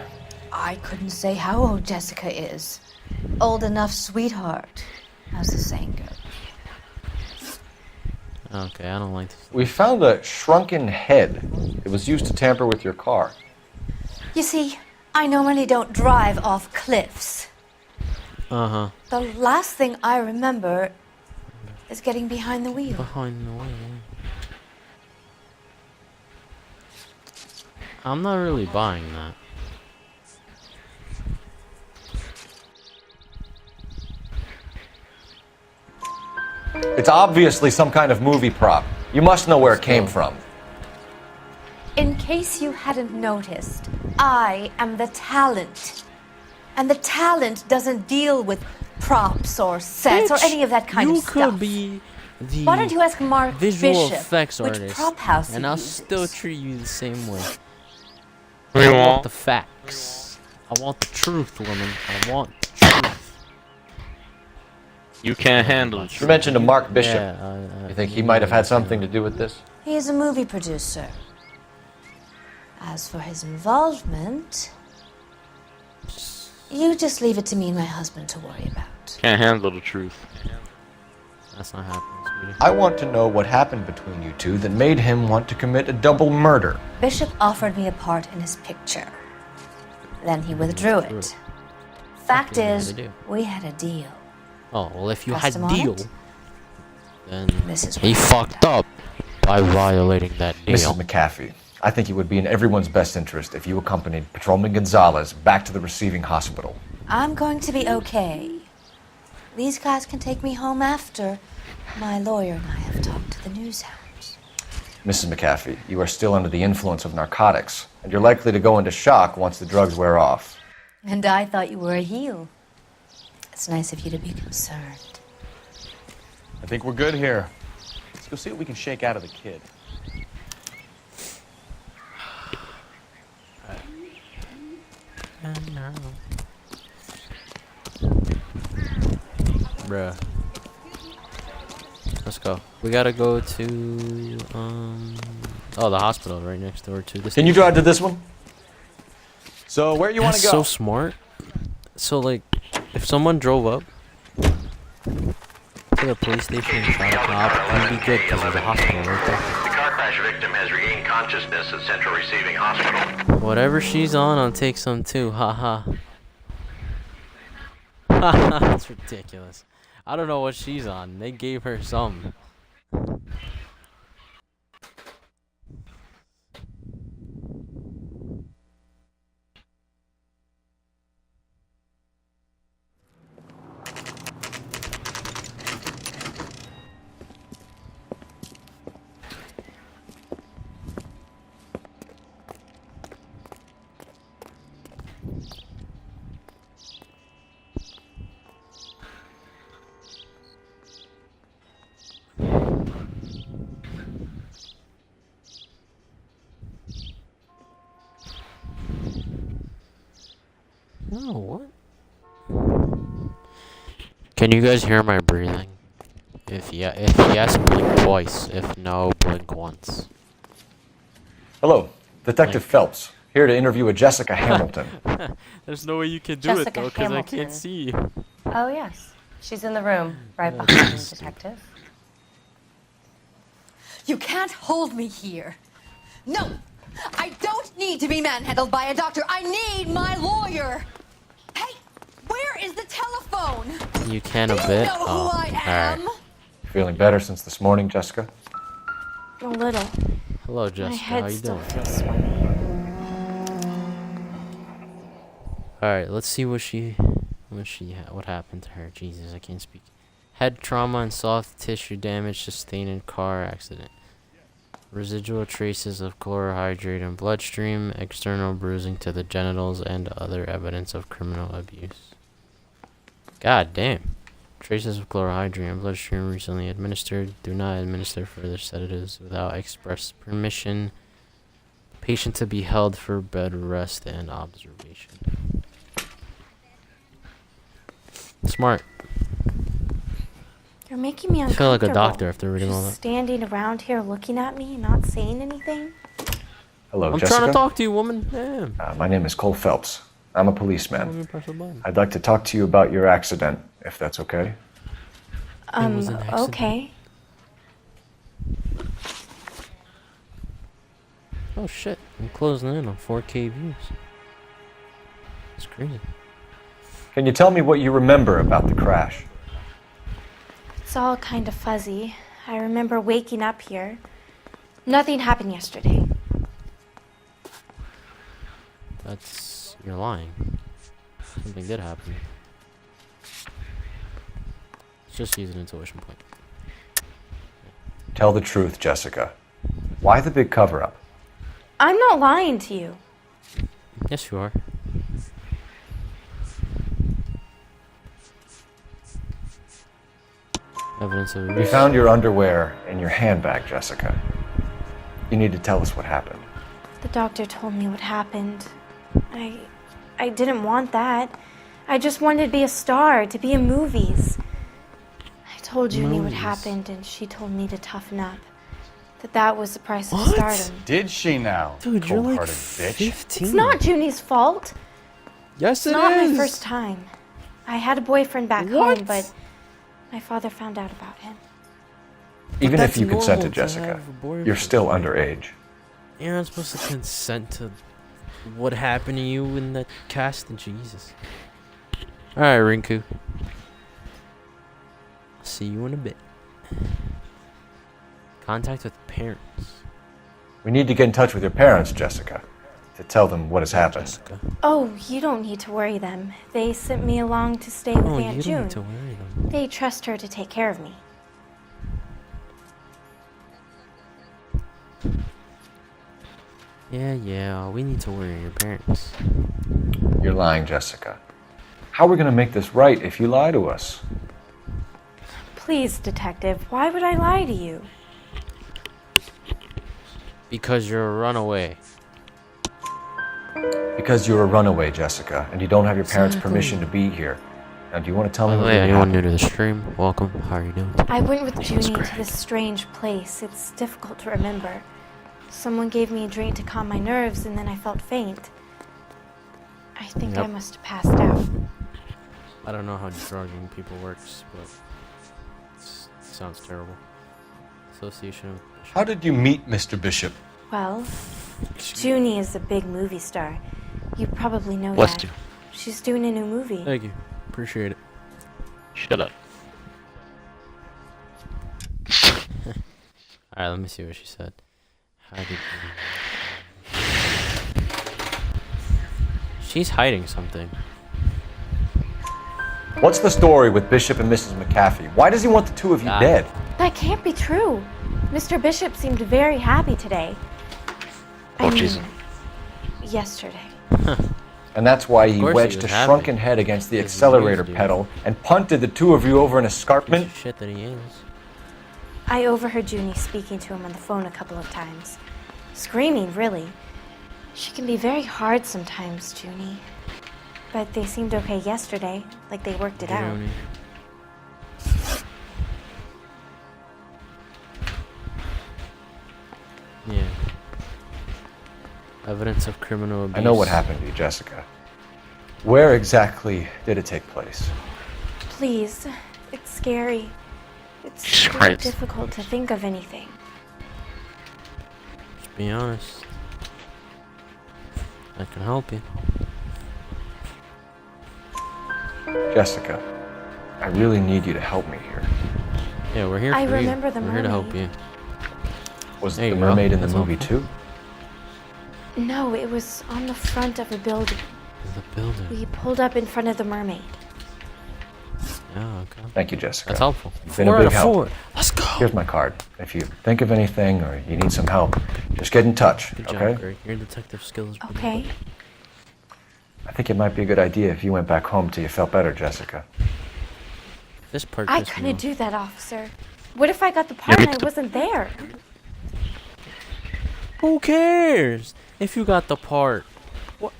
I couldn't say how old Jessica is. Old enough, sweetheart, as the saying goes. Okay, I don't like this. We found a shrunken head. It was used to tamper with your car. You see, I normally don't drive off cliffs. Uh-huh. The last thing I remember is getting behind the wheel. Behind the wheel. I'm not really buying that. It's obviously some kind of movie prop. You must know where it came from. In case you hadn't noticed, I am the talent. And the talent doesn't deal with props or sets or any of that kind of stuff. You could be the Why don't you ask Mark visual Bishop effects which artist, prop house and he I'll uses? still treat you the same way. What do you I want want? the facts. I want the truth, woman. I want the truth. You can't handle it. You mentioned a Mark Bishop. Yeah, You think he might have had something to do with this? He is a movie producer. As for his involvement, you just leave it to me and my husband to worry about. Can't handle the truth. That's not happening, sweetie. I want to know what happened between you two that made him want to commit a double murder. Bishop offered me a part in his picture. Then he withdrew it. Fact is, we had a deal. Oh, well, if you Pressed had him on deal, it? then This is he what fucked up by violating that deal. Mrs. McAfee, I think it would be in everyone's best interest if you accompanied Patrolman Gonzalez back to the receiving hospital. I'm going to be okay. These guys can take me home after. My lawyer and I have talked to the news hounds. Mrs. McAfee, you are still under the influence of narcotics, and you're likely to go into shock once the drugs wear off. And I thought you were a heel. It's nice of you to be concerned. I think we're good here. Let's go see what we can shake out of the kid. Bruh. Let's go. We gotta go to oh, the hospital right next door to this. Can you drive to this one? So where you want to That's go? so smart. So like, if someone drove up to the police station and shot a cop, it'd be good because there's a hospital right there. The car crash victim has regained consciousness at Central Receiving Hospital. Whatever she's on, I'll take some too. Haha. Haha. That's ridiculous. I don't know what she's on. They gave her some. No, what? Can you guys hear my breathing? If yes, blink twice. If no, blink once. Hello, Detective Phelps, here to interview a Jessica Hamilton. There's no way you can do it Jessica though, because I Hamilton. can't see you. Oh, yes. She's in the room, right behind you, Detective. You can't hold me here. No! I don't need to be manhandled by a doctor. I need my lawyer. Hey, where is the telephone? You can a Do you bit. know Oh, who I am? alright. Feeling better since this morning, Jessica? A little. Hello, My Jessica. head How you still doing? feels swimming. Alright, let's see what happened to her. Jesus, I can't speak. Head trauma and soft tissue damage sustained in car accident. Residual traces of chlorohydrate in bloodstream, external bruising to the genitals, and other evidence of criminal abuse. God damn. Traces of chlorohydrate in bloodstream recently administered. Do not administer further sedatives without express permission. Patient to be held for bed rest and observation. Smart. You're making me I uncomfortable. feel like a doctor after reading all Just that. standing around here looking at me, not saying anything. Hello, I'm Jessica. trying to talk to you, woman. Damn. My name is Cole Phelps. I'm a Let policeman. me press a button. I'd like to talk to you about your accident, if that's okay. was an accident. Okay. Oh shit, I'm closing in on 4K views. It's crazy. Can you tell me what you remember about the crash? It's all kind of fuzzy. I remember waking up here. Nothing happened yesterday. You're lying. Something did happen. Let's just use an intuition point. Tell the truth, Jessica. Why the big cover-up? I'm not lying to you. Yes, you are. Evidence of We found your underwear in your handbag, Jessica. You need to tell us what happened. The doctor told me what happened. I didn't want that. I just wanted to be a star, to be in movies. I told Junie what happened, and she told me to toughen up. That was the price of stardom. Did she now? Dude, you're like cold-hearted bitch. 15. It's not Junie's fault. Yes, it's not my first time. I had a boyfriend back home, but my father found out about him. Even if you consented, Jessica, you're still underage. You're not supposed to consent to what happened to you in that cast. Jesus. Alright, Rinku. See you in a bit. Contact with parents. We need to get in touch with your parents, Jessica, to tell them what has happened. Jessica. Oh, you don't need to worry them. They sent me along to stay with Aunt you June. don't need to worry them. They trust her to take care of me. Yeah, we need to worry your parents. You're lying, Jessica. How are we going to make this right if you lie to us? Please, detective, why would I lie to you? Because you're a runaway. Because you're a runaway, Jessica, and you don't have your parents' permission to be here. Now, do you want to tell me what really anyone new happened? to the stream, welcome. How are you doing? I went with Junie to this strange place. It's difficult to remember. Someone gave me a drink to calm my nerves, and then I felt faint. I think I must have passed out. I don't know how drugging people works, but it sounds terrible. Association of... How did you meet Mr. Bishop? Well, Junie is a big movie star. You probably know Bless that. you. She's doing a new movie. Thank you. Appreciate it. Shut up. Alright, let me see what she said. How did you... She's hiding something. What's the story with Bishop and Mrs. McAfee? Why does he want the two of you dead? That can't be true. Mr. Bishop seemed very happy today. I mean, yesterday. And that's why he course he wedged was a happy. shrunken head against the Because he accelerator used to. pedal and punted the two of you over an escarpment. Shit that he is. I overheard Junie speaking to him on the phone a couple of times. Screaming, really. She can be very hard sometimes, Junie. But they seemed okay yesterday, like they worked it out. Junie. Yeah. Evidence of criminal abuse. I know what happened to you, Jessica. Where exactly did it take place? Please, it's scary. It's really Christ. difficult to think of anything. Just be honest. I can help you. Jessica, I really need you to help me here. Yeah, we're here for I you. remember the We're here to help mermaid. you. Was There the you go. mermaid in the That's movie helpful. too? No, it was on the front of a building. The building. We pulled up in front of the mermaid. Yeah, okay. Thank you, Jessica. That's helpful. You've been a 4 out big of help. 4. Let's go. Here's my card. If you think of anything or you need some help, just get in touch, Good job, okay? Greg. Your detective skills. Pretty Okay. good. I think it might be a good idea if you went back home till you felt better, Jessica. This part. I pissed me couldn't off. do that, officer. What if I got the part and I wasn't there? Who cares if you got the part? What?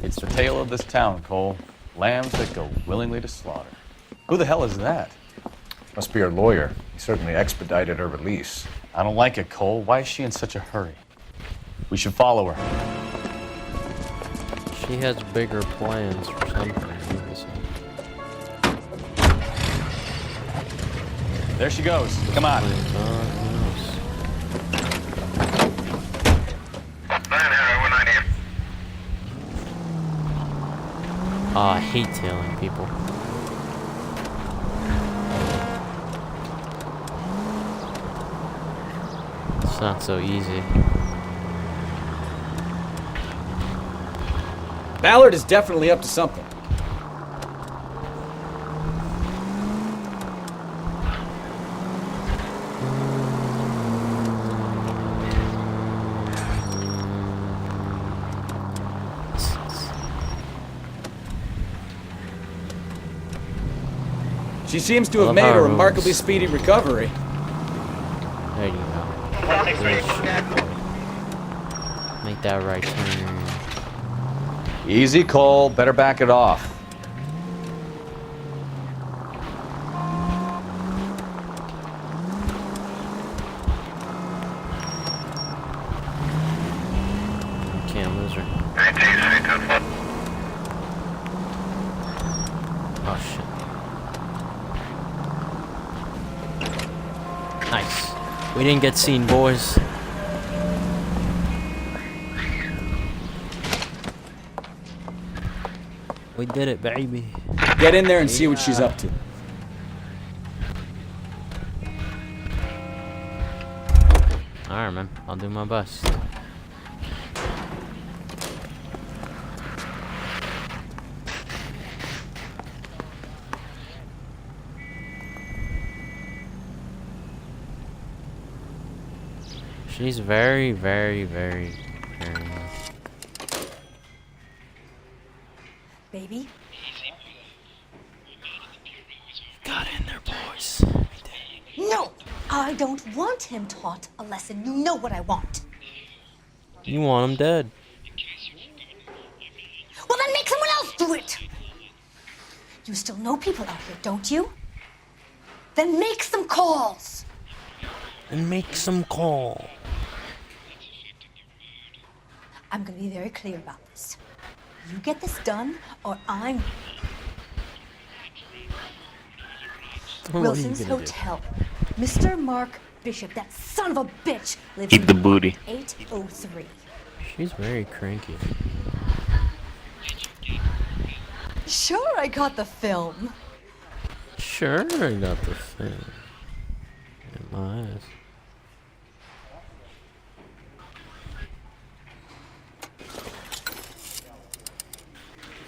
It's the tale of this town, Cole. Lambs that go willingly to slaughter. Who the hell is that? Must be her lawyer. He certainly expedited her release. I don't like it, Cole. Why is she in such a hurry? We should follow her. She has bigger plans for something. There she goes. Come on. Oh, I hate tailing people. It's not so easy. Ballard is definitely up to something. She seems to have made a remarkably speedy recovery. There you go. Make that right turn. Easy, Cole. Better back it off. Can't lose her. Oh shit. Nice. We didn't get seen, boys. We did it, baby. Get in there and see what she's up to. Alright, man. I'll do my best. She's very, very, very, very nice. Baby? Got in there, boys. No! I don't want him taught a lesson. You know what I want. You want him dead. Well, then make someone else do it! You still know people out here, don't you? Then make some calls! And make some call. I'm gonna be very clear about this. You get this done, or I'm... Wilson's Hotel. Mr. Mark Bishop, that son of a bitch, lives Eat the booty. 803. She's very cranky. Sure, I got the film. Sure, I got the thing. In my eyes.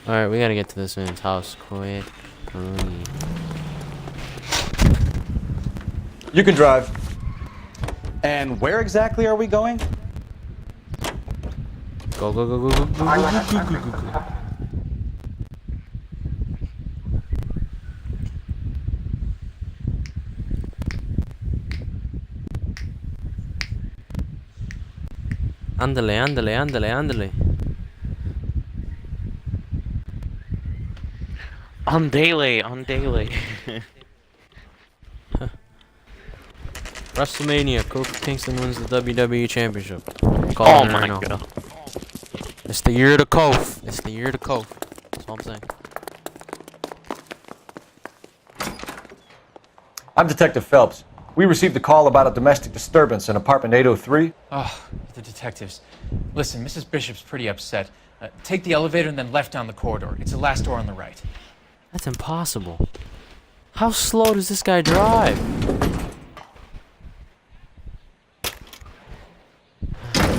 Alright, we gotta get to this man's house quick. You can drive. And where exactly are we going? Go, go, go, go, go, go, go, go, go, go, go. Ándale, ándale, ándale, ándale. On daily, on daily. WrestleMania, Kofi Kingston wins the WWE Championship. Oh my god. It's the year to Kof. It's the year to Kof. That's all I'm saying. I'm Detective Phelps. We received a call about a domestic disturbance in apartment 803. Oh, the detectives. Listen, Mrs. Bishop's pretty upset. Take the elevator and then left down the corridor. It's the last door on the right. That's impossible. How slow does this guy drive?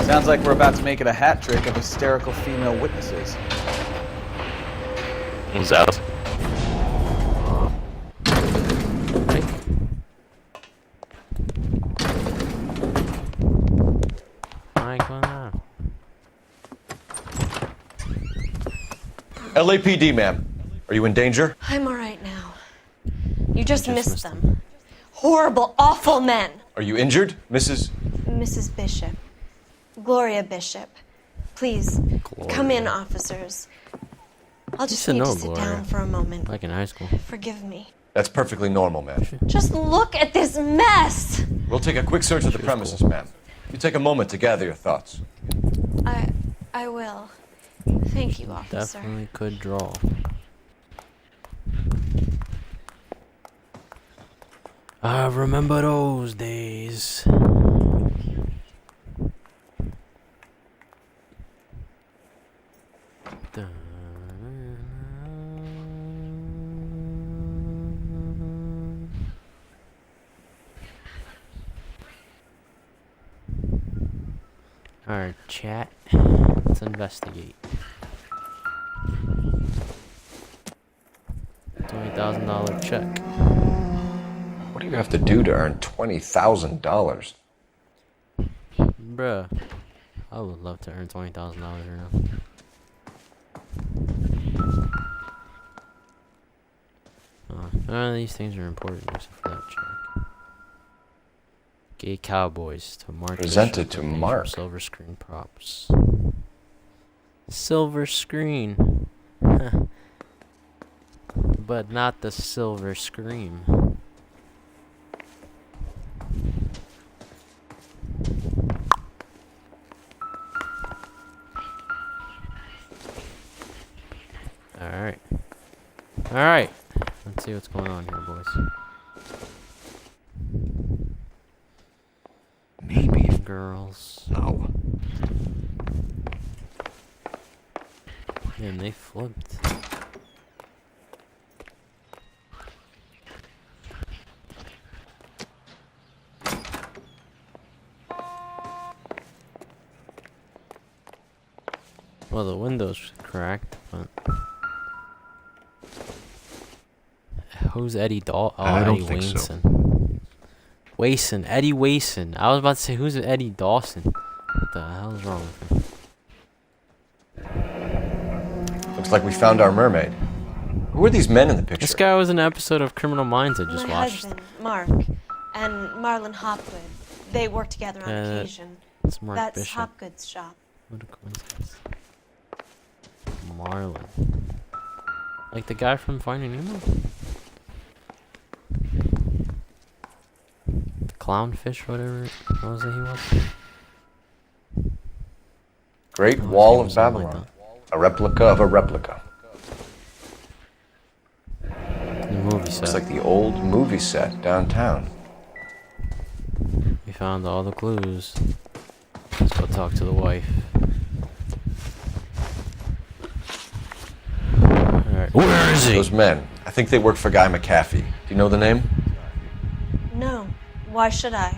Sounds like we're about to make it a hat trick of hysterical female witnesses. Who's out? LAPD, ma'am. Are you in danger? I'm all right now. You just missed them. Horrible, awful men. Are you injured, Mrs. Mrs. Bishop. Gloria Bishop. Please, come in, officers. I'll just need to sit down for a moment. Like in high school. Forgive me. That's perfectly normal, ma'am. Just look at this mess. We'll take a quick search of the premises, ma'am. You take a moment to gather your thoughts. I will. Thank you, officer. Definitely could draw. I remember those days. Alright, chat. Let's investigate. $20,000 check. What do you have to do to earn $20,000? Bruh. I would love to earn $20,000 right now. None of these things are important except for that check. Gay Cowboys to Mark. Presented to Mark. Silver screen props. Silver screen. But not the silver scream. Alright. Alright. Let's see what's going on here, boys. Maybe. Girls. No. Man, they flipped. Well, the window's cracked, but... Who's Eddie Dawson? Oh, I don't Eddie think so. Wason. Eddie Wason. I was about to say, who's Eddie Dawson? What the hell is wrong with him? Looks like we found our mermaid. Who are these men in the picture? This guy was in an episode of Criminal Minds I just My watched. husband, Mark, and Marlon Hopgood. They work together on occasion. It's Mark That's Bishop. Hopgood's shop. What a coincidence. Marlon. Like the guy from Finding Nemo? The clownfish, whatever. What was it he was? Great Wall of Babylon. A replica of a replica. The movie set. Looks like the old movie set downtown. We found all the clues. Let's go talk to the wife. Alright. Where is he? Those men. I think they work for Guy McAfee. Do you know the name? No. Why should I?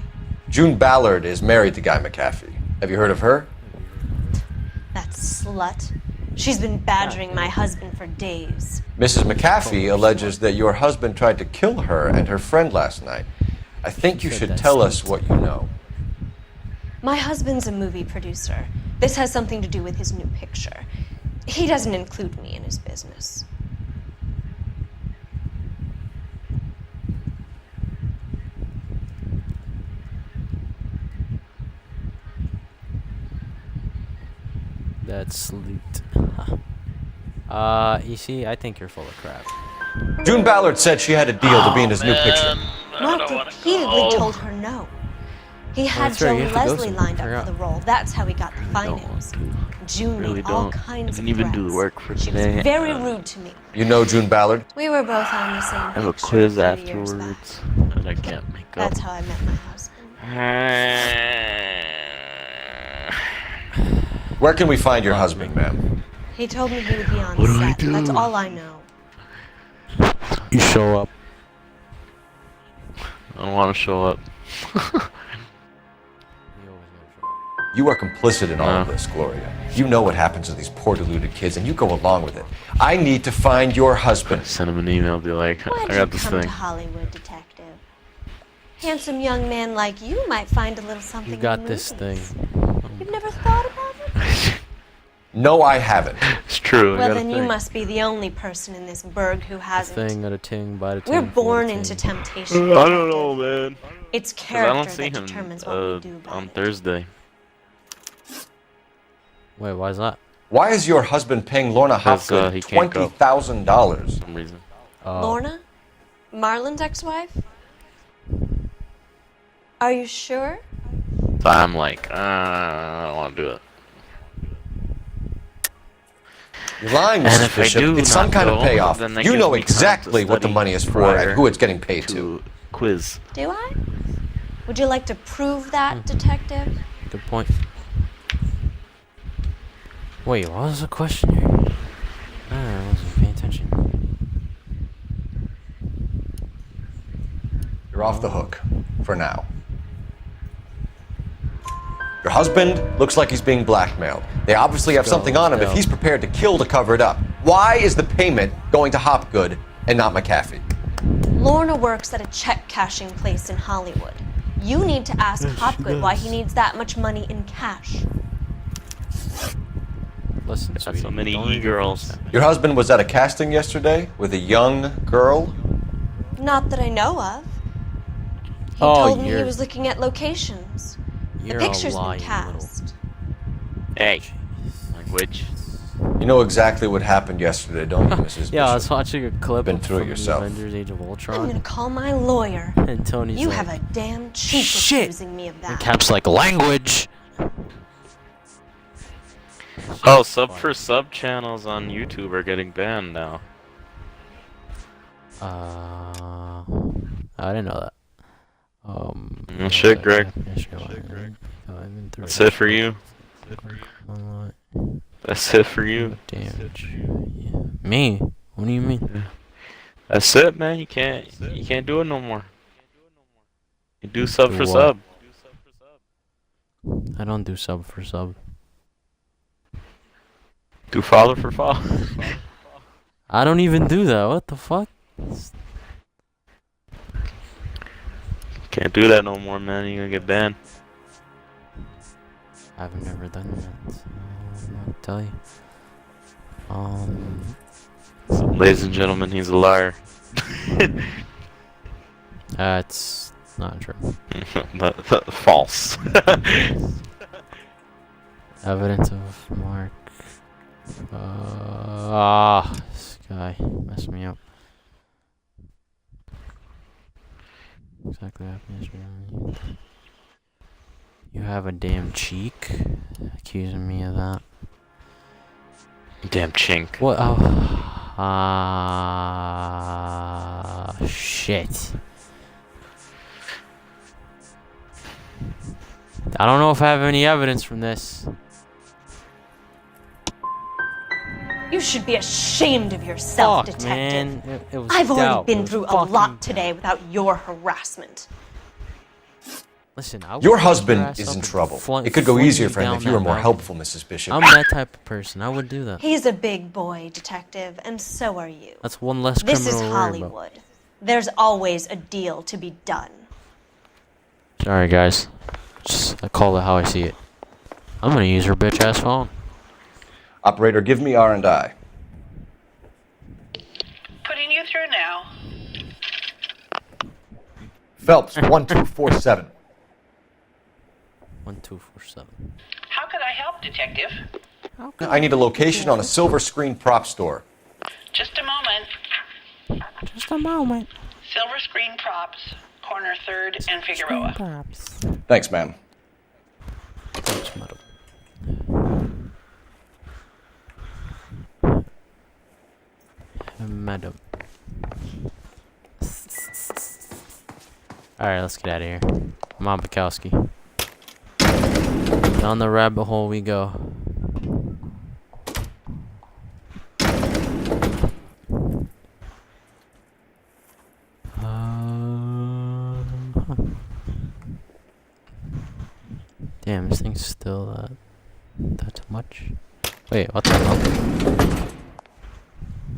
June Ballard is married to Guy McAfee. Have you heard of her? That slut. She's been badgering my husband for days. Mrs. McAfee alleges that your husband tried to kill her and her friend last night. I think you should tell us what you know. My husband's a movie producer. This has something to do with his new picture. He doesn't include me in his business. That's sleet. You see, I think you're full of crap. June Ballard said she had a deal to be in his new picture. Mark repeatedly told her no. He had that's right, Joe you have to go Leslie somewhere. lined up for the role. That's how he got the finance. June Really made all don't. kinds Didn't of even do the threats. work for She was today. very rude to me. You know June Ballard? We were both on the same I have a picture quiz 30 years back. afterwards that I can't make up. That's how I met my husband. Where can we find your husband, ma'am? He told me he would be on What do I set. do? That's all I know. You show up. I don't want to show up. You are complicit in all of this, Gloria. You know what happens to these poor deluded kids, and you go along with it. I need to find your husband. Send him an email, be like, Why'd I you got this come thing. to Hollywood, detective? Handsome young man like you might find a little something. You got in this movies. thing. You've never thought about it? No, I haven't. It's true. I Well, got a then you thing. must be the only person in this burg who hasn't. Thing at a ting, by the ting. We're for the born ting. into temptation. I don't know, man. It's 'Cause I don't character see that him determines what we do. on Thursday. Wait, why is that? Why is your husband paying Lorna Because, Hopgood he can't go. $20,000? For some reason. Lorna? Marlon's ex-wife? Are you sure? But I'm like, I don't want to do it. You're lying, And Mrs. if I Bishop. do It's some not kind of go, payoff. then that You gives know me time to exactly what the study money is for prior and who it's getting paid to. Quiz. Do I? Would you like to prove that, detective? Good point. Wait, what was the question here? I wasn't paying attention. You're off the hook. For now. Your husband looks like he's being blackmailed. They obviously have something on him if he's prepared to kill to cover it up. Why is the payment going to Hopgood and not McAfee? Lorna works at a check cashing place in Hollywood. You need to ask Hopgood why he needs that much money in cash. Listen, Got so many e-girls. Your husband was at a casting yesterday with a young girl? Not that I know of. He Oh, told me he you're- was looking at locations. The You're a picture's lying been cast. Hey. Language. You know exactly what happened yesterday, don't you, Mrs. Yeah, I was Bishop? watching a clip Been through it from yourself. the Avengers Age of I'm Ultron. gonna call my lawyer. And Tony's You like, have a damn cheek Shit. accusing me of that. and Cap's like, language! Oh, sub for sub channels on YouTube are getting banned now. I didn't know that. Oh, shit, Greg. That's it for you. That's it for you. Damage. Yeah. Me? What do you mean? That's it, man. You can't do it no more. You do sub Do for what? sub. I don't do sub for sub. Do follow for follow. I don't even do that. What the fuck? Can't do that no more, man. You're gonna get banned. I've never done that. So I'll not tell you. So, ladies and gentlemen, he's a liar. That's not true. False. Evidence of Mark. This guy messed me up. Exactly what happened yesterday. You have a damn cheek? Accusing me of that. Damn chink. What? Oh. Shit. I don't know if I have any evidence from this. You should be ashamed of yourself, Fuck, detective. man. It was I've already doubt. It been was through a fucking lot today without your harassment. Listen, I Your would husband harass is in something, trouble. It could go fling easier you for him down if you were that more mountain. helpful, Mrs. Bishop. I'm that type of person. I would do that. He's a big boy, detective, and so are you. That's one less This criminal is to worry about. Hollywood. There's always a deal to be done. Sorry, guys. I call it how I see it. I'm gonna use her bitch ass phone. Operator, give me R&I. Putting you through now. Phelps, 1247. 1247. How could I help, Detective? I need a location on a silver screen prop store. Just a moment. Just a moment. Silver Screen Props, corner 3rd and Figueroa. Thanks, ma'am. Thanks, madam. Madam. Alright, let's get out of here. Come on, Bukowski. Down the rabbit hole we go. Damn, this thing's still that much. Wait, what the hell?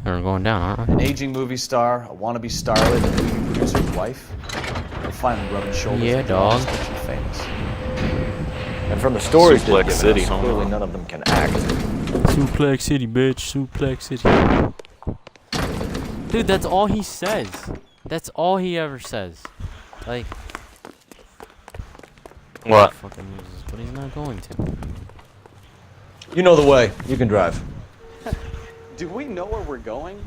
We're going down, aren't we? An aging movie star, a wannabe starlet, and a movie producer's wife. They're finally rubbing shoulders. Yeah, with dog. the rich and famous. And from the stories they've Suplex given City, us, huh? clearly none of them can act. Suplex City, bitch. Suplex City. Dude, that's all he says. That's all he ever says. Like, What? fucking uses, but he's not going to. You know the way. You can drive. Do we know where we're going?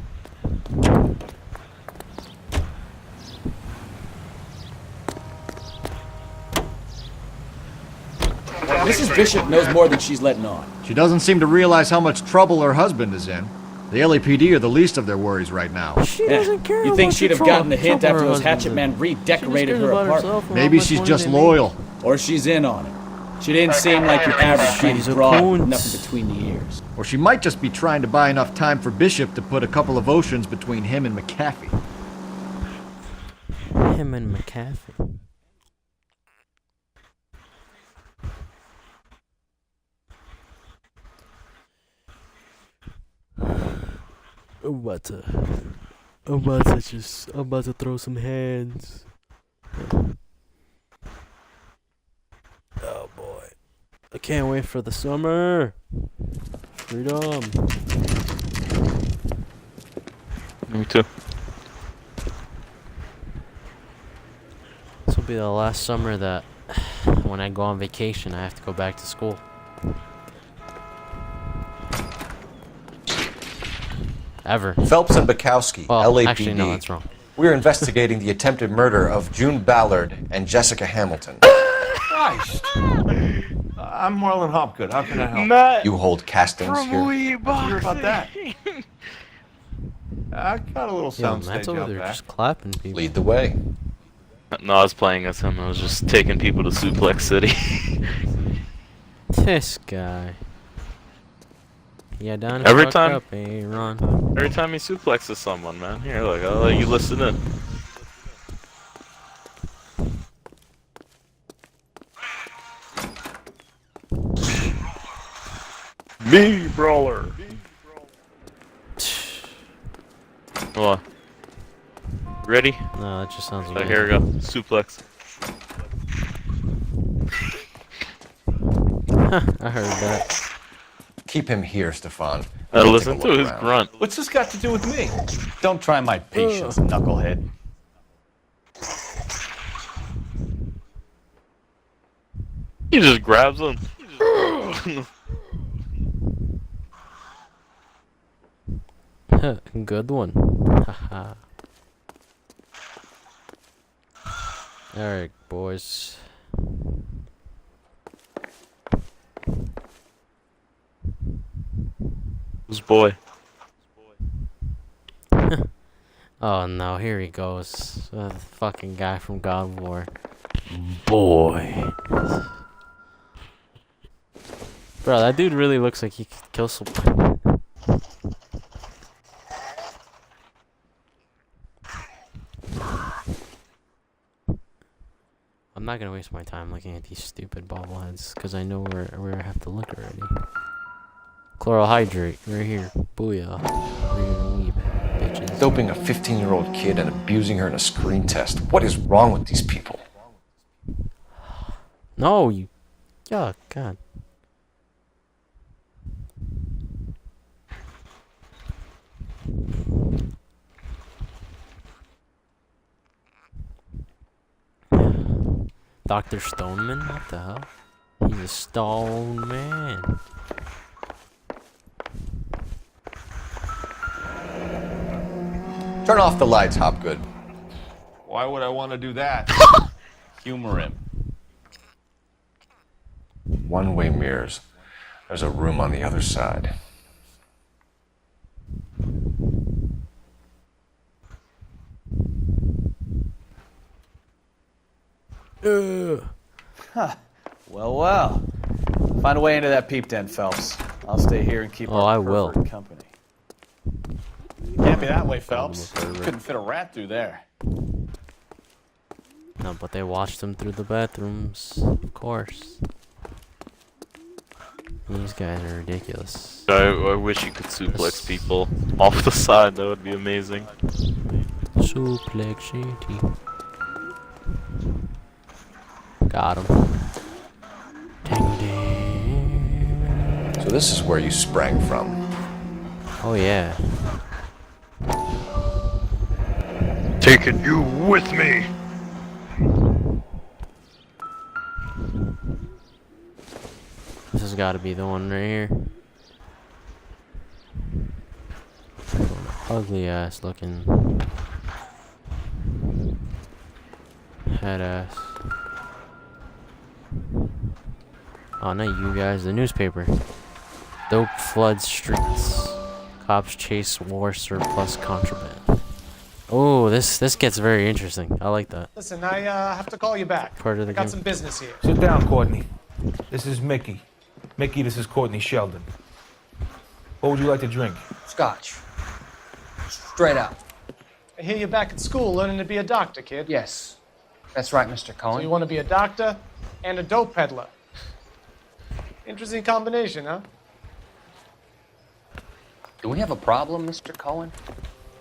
Mrs. Bishop knows more than she's letting on. She doesn't seem to realize how much trouble her husband is in. The LAPD are the least of their worries right now. She doesn't care. You think she'd have gotten the hint after those hatchet men redecorated her apartment? Maybe she's just loyal. Or she's in on it. She didn't seem like your average pretty broad with nothing between the ears. Or she might just be trying to buy enough time for Bishop to put a couple of oceans between him and McAfee. Him and McAfee. I'm about to throw some hands. Oh boy. I can't wait for the summer. Freedom. Me too. This will be the last summer that when I go on vacation, I have to go back to school. Ever. Phelps and Bukowski, LAPD. Actually, no, that's wrong. We're investigating the attempted murder of June Ballard and Jessica Hamilton. Christ. I'm Marlon Hopgood. How can I help? Matt, you hold castings here. Hear about that? I got a little sound Matt's stage over out there back. just clapping people. Lead the way. No, I was playing as him. I was just taking people to Suplex City. This guy. Yeah, down Every time. Up, hey, Ron. Every time he suplexes someone, man. Here, look, I'll let you listen in. Me, brawler. What? Ready? No, that just sounds So amazing. here we go. Suplex. I heard that. Keep him here, Stefan. Listen to his grunt. What's this got to do with me? Don't try my patience, knucklehead. He just grabs him. Good one. Haha. Alright, boys. Who's boy? Oh no, here he goes. The fucking guy from God of War. Boy. Bro, that dude really looks like he could kill someone. I'm not gonna waste my time looking at these stupid bobbleheads, because I know where I have to look already. Chloral hydrate, right here. Booyah. Bitches. Doping a 15-year-old kid and abusing her in a screen test. What is wrong with these people? No, you. Oh, God. Dr. Stoneman? What the hell? He's a stone man. Turn off the lights, Hopgood. Why would I want to do that? Humor him. One-way mirrors. There's a room on the other side. Huh. Well. Find a way into that peep den, Phelps. I'll stay here and keep our pervert company. Can't be that way, Phelps. Couldn't fit a rat through there. No, but they watched him through the bathrooms, of course. These guys are ridiculous. I wish you could suplex people off the side. That would be amazing. Suplex City. Got him. So this is where you sprang from. Oh yeah. Taking you with me. This has got to be the one right here. Ugly ass looking head ass. Oh, not you guys. The newspaper. Dope floods streets. Cops chase war surplus contraband. Oh, this gets very interesting. I like that. Listen, I have to call you back. Part of the I got game. some business here. Sit down, Courtney. This is Mickey. Mickey, this is Courtney Sheldon. What would you like to drink? Scotch. Straight out. I hear you're back at school learning to be a doctor, kid. Yes. That's right, Mr. Cohen. So you want to be a doctor and a dope peddler. Interesting combination, huh? Do we have a problem, Mr. Cohen?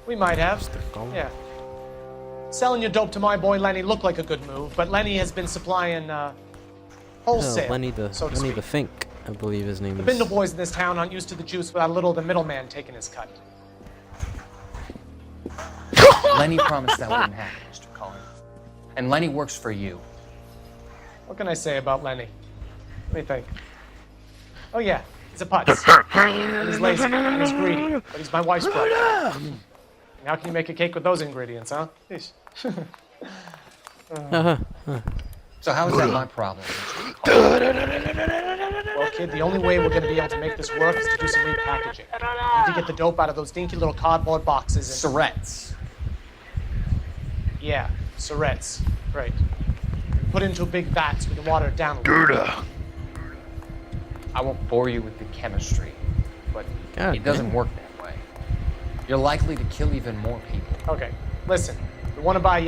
We might have. Yeah. Selling your dope to my boy Lenny looked like a good move, but Lenny has been supplying wholesale. Lenny the so to Lenny speak. the Fink, I believe his name The is. Bindle boys in this town aren't used to the juice without a little of the middleman taking his cut. Lenny promised that wouldn't happen, Mr. Cohen. And Lenny works for you. What can I say about Lenny? Let me think. Oh yeah, he's a putz. And he's lazy, and he's greedy, but he's my wife's brother. And how can you make a cake with those ingredients, huh? Yeesh. So how is that my problem? Well, kid, the only way we're going to be able to make this work is to do some repackaging. We need to get the dope out of those dinky little cardboard boxes and... Surrettes. Yeah, Surrettes. Right. Put into big vats, we can water it down a little. I won't bore you with the chemistry, but God it doesn't damn. work that way. You're likely to kill even more people. Okay, listen. We want to buy